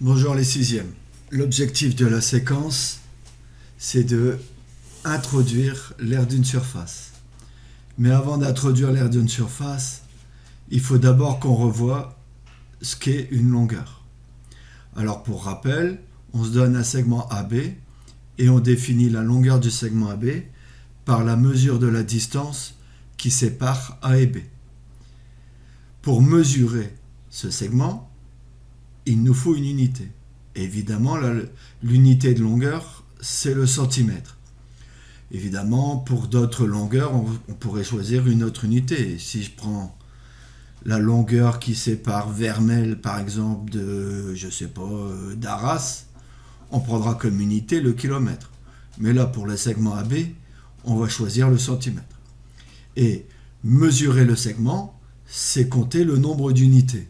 Bonjour les sixièmes. L'objectif de la séquence, c'est de introduire l'aire d'une surface. Mais avant d'introduire l'aire d'une surface, il faut d'abord qu'on revoie ce qu'est une longueur. Alors pour rappel, on se donne un segment AB et on définit la longueur du segment AB par la mesure de la distance qui sépare A et B. Pour mesurer ce segment, il nous faut une unité. Évidemment, l'unité de longueur, c'est le centimètre. Évidemment, pour d'autres longueurs, on pourrait choisir une autre unité. Si je prends la longueur qui sépare Vermelles, par exemple, d'Arras, on prendra comme unité le kilomètre. Mais là, pour le segment AB, on va choisir le centimètre. Et mesurer le segment, c'est compter le nombre d'unités.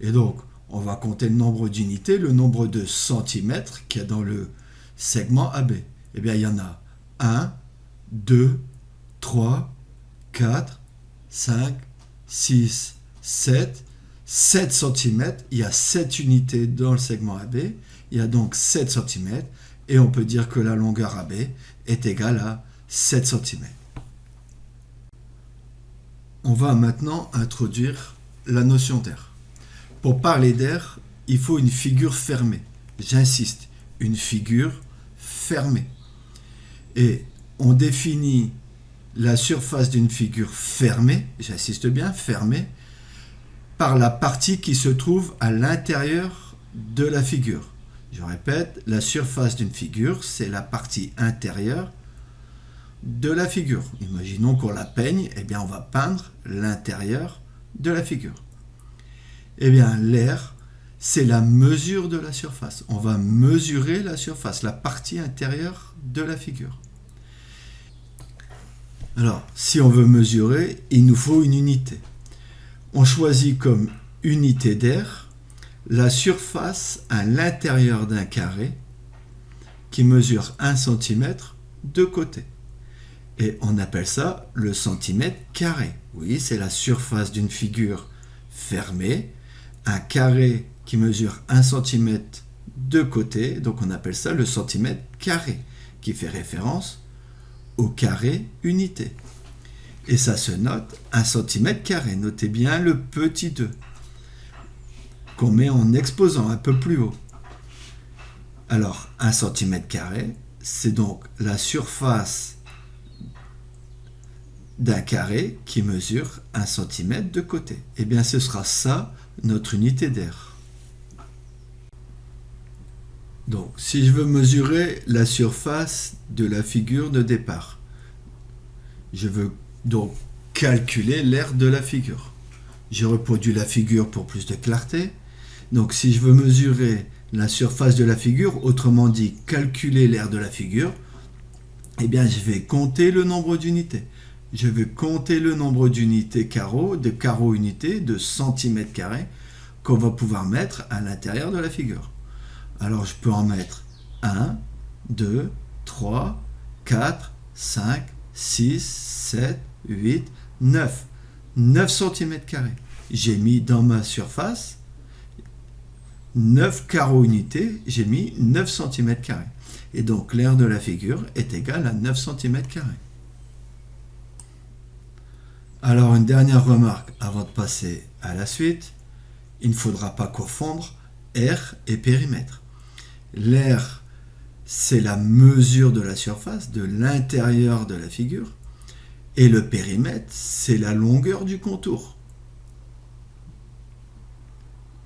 Et donc, on va compter le nombre d'unités, le nombre de centimètres qu'il y a dans le segment AB. Eh bien, il y en a 1, 2, 3, 4, 5, 6, 7. 7 cm, il y a 7 unités dans le segment AB, il y a donc 7 cm, et on peut dire que la longueur AB est égale à 7 cm. On va maintenant introduire la notion d'aire. Pour parler d'aire, il faut une figure fermée. J'insiste, une figure fermée. Et on définit la surface d'une figure fermée, j'insiste bien, fermée, par la partie qui se trouve à l'intérieur de la figure. Je répète, la surface d'une figure, c'est la partie intérieure de la figure. Imaginons qu'on la peigne, eh bien on va peindre l'intérieur de la figure. Eh bien, l'aire, c'est la mesure de la surface. On va mesurer la surface, la partie intérieure de la figure. Alors, si on veut mesurer, il nous faut une unité. On choisit comme unité d'aire la surface à l'intérieur d'un carré qui mesure 1 cm de côté. Et on appelle ça le centimètre carré. Oui, c'est la surface d'une figure fermée. Un carré qui mesure 1 cm de côté, donc on appelle ça le centimètre carré, qui fait référence au carré unité. Et ça se note 1 cm carré. Notez bien le petit 2 qu'on met en exposant un peu plus haut. Alors, 1 cm carré, c'est donc la surface d'un carré qui mesure 1 cm de côté. Eh bien, ce sera ça, notre unité d'aire. Donc, si je veux mesurer la surface de la figure de départ, je veux donc calculer l'aire de la figure. J'ai reproduit la figure pour plus de clarté. Donc, si je veux mesurer la surface de la figure, autrement dit, calculer l'aire de la figure, eh bien, je vais compter le nombre d'unités. Je vais compter le nombre d'unités carreaux, de carreaux unités, de centimètres carrés qu'on va pouvoir mettre à l'intérieur de la figure. Alors je peux en mettre 1, 2, 3, 4, 5, 6, 7, 8, 9. 9 cm carrés. J'ai mis dans ma surface 9 carreaux unités, j'ai mis 9 cm carrés. Et donc l'aire de la figure est égale à 9 cm carrés. Alors une dernière remarque avant de passer à la suite, il ne faudra pas confondre aire et périmètre. L'aire, c'est la mesure de la surface, de l'intérieur de la figure, et le périmètre, c'est la longueur du contour.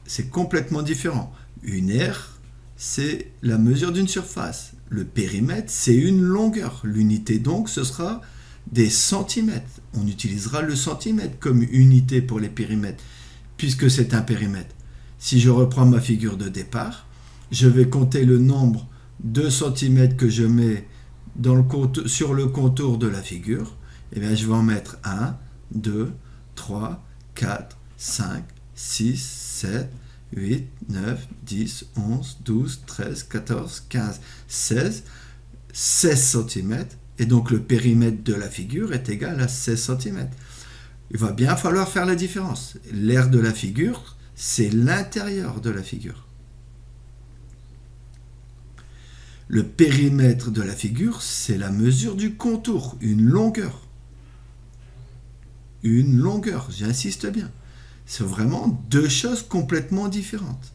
C'est complètement différent. Une aire, c'est la mesure d'une surface. Le périmètre, c'est une longueur. L'unité donc, ce sera des centimètres. On utilisera le centimètre comme unité pour les périmètres, puisque c'est un périmètre. Si je reprends ma figure de départ, je vais compter le nombre de centimètres que je mets sur le contour de la figure. Et bien, je vais en mettre 1, 2, 3, 4, 5, 6, 7, 8, 9, 10, 11, 12, 13, 14, 15, 16, 16 cm. Et donc le périmètre de la figure est égal à 16 cm. Il va bien falloir faire la différence. L'aire de la figure, c'est l'intérieur de la figure. Le périmètre de la figure, c'est la mesure du contour, une longueur. Une longueur, j'insiste bien. C'est vraiment deux choses complètement différentes.